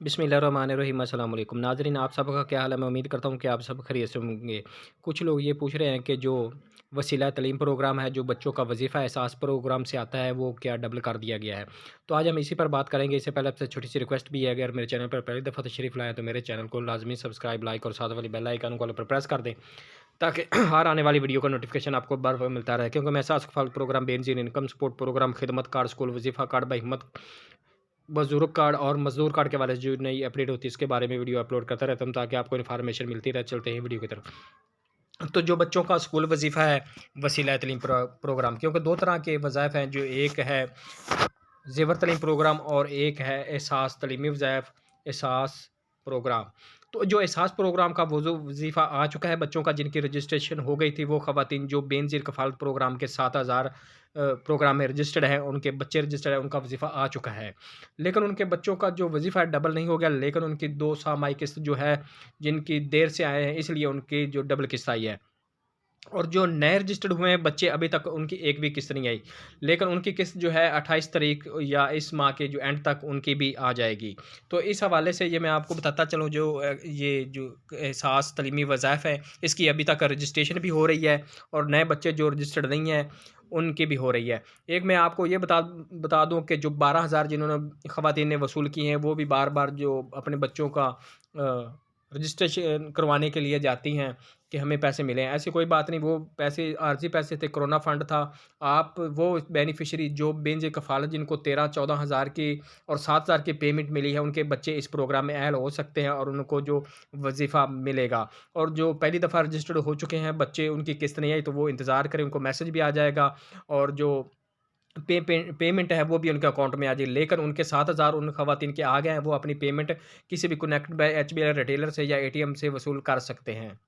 बिस्मिल्लाहिर्रहमानिर्रहीम अस्सलाम वालेकुम नाज़रीन, आप सबका क्या हाल है। मैं उम्मीद करता हूँ कि आप सब खैरियत से होंगे। कुछ लोग ये पूछ रहे हैं कि जो वसीला तलीम प्रोग्राम है, जो बच्चों का वजीफ़ा एहसास प्रोग्राम से आता है, वो क्या डबल कर दिया गया है। तो आज हम इसी पर बात करेंगे। इससे पहले आपसे छोटी सी रिक्वेस्ट भी है, अगर मेरे चैनल पर पहली दफ़ा तशरीफ़ लाएँ तो मेरे चैनल को लाजमी सब्सक्राइब, लाइक और साथ वाली बेल आइकन को ऑल पर प्रेस कर दें, ताकि हर आने वाली वीडियो का नोटिफिकेशन आपको बार बार मिलता रहे। क्योंकि मैं Ehsaas programme, Benazir income support programme, खिदमत कार्ड, स्कूल वजीफ़ा कार्ड, बहिम्मत बुज़ुर्ग कार्ड और मज़दूर कार्ड के बारे में जो नई अपडेट होती है, इसके बारे में वीडियो अपलोड करता रहता हूँ, ताकि आपको इन्फॉर्मेशन मिलती रहे। चलते हैं वीडियो की तरफ। तो जो बच्चों का स्कूल वजीफ़ा है, वसीला तलीम प्रोग्राम, क्योंकि दो तरह के वज़ाइफ हैं, जो एक है ज़ेवर तलीम प्रोग्राम और एक है एहसास तलीमी वज़ाइफ एहसास प्रोग्राम। तो जो एहसास प्रोग्राम का वज़ीफ़ा आ चुका है बच्चों का, जिनकी रजिस्ट्रेशन हो गई थी, वो ख़वातीन जो बेनज़ीर कफ़ालत प्रोग्राम के 7,000 प्रोग्राम में रजिस्टर्ड हैं, उनके बच्चे रजिस्टर्ड हैं, उनका वज़ीफ़ा आ चुका है। लेकिन उनके बच्चों का जो वज़ीफ़ा है डबल नहीं हो गया, लेकिन उनकी 2 सामाही किस्त जो है, जिनकी देर से आए हैं, इसलिए उनकी जो डबल किस्त आई है। और जो नए रजिस्टर्ड हुए हैं बच्चे, अभी तक उनकी एक भी किस्त नहीं आई। लेकिन उनकी किस्त जो है 28 तारीख या इस माह के जो एंड तक उनकी भी आ जाएगी। तो इस हवाले से ये मैं आपको बताता चलूँ, जो ये जो एहसास तलीमी वज़ाइफ है, इसकी अभी तक रजिस्ट्रेशन भी हो रही है और नए बच्चे जो रजिस्टर्ड नहीं हैं, उनकी भी हो रही है। एक मैं आपको ये बता बता दूँ कि जो 12,000 जिन्होंने ख़वातीन ने वसूल की हैं, वो भी बार-बार जो अपने बच्चों का रजिस्ट्रेशन करवाने के लिए जाती हैं कि हमें पैसे मिले हैं। ऐसी कोई बात नहीं, वो पैसे आर्ज़ी पैसे थे, कोरोना फंड था। आप वो बेनिफिशियरी जो बेंज़ कफ़ालत, जिनको 13-14 हज़ार की और 7,000 की पेमेंट मिली है, उनके बच्चे इस प्रोग्राम में अहल हो सकते हैं और उनको जो वज़ीफ़ा मिलेगा। और जो पहली दफ़ा रजिस्टर्ड हो चुके हैं बच्चे, उनकी किस्त नहीं आई, तो वो इंतज़ार करें, उनको मैसेज भी आ जाएगा और जो पेमेंट है वो भी उनके अकाउंट में आ जाएगी। लेकिन उनके 7,000 उन ख़वातीन के आ गए हैं, वो अपनी पेमेंट किसी भी कनेक्ट बाय एचबीएल रिटेलर से या एटीएम से वसूल कर सकते हैं।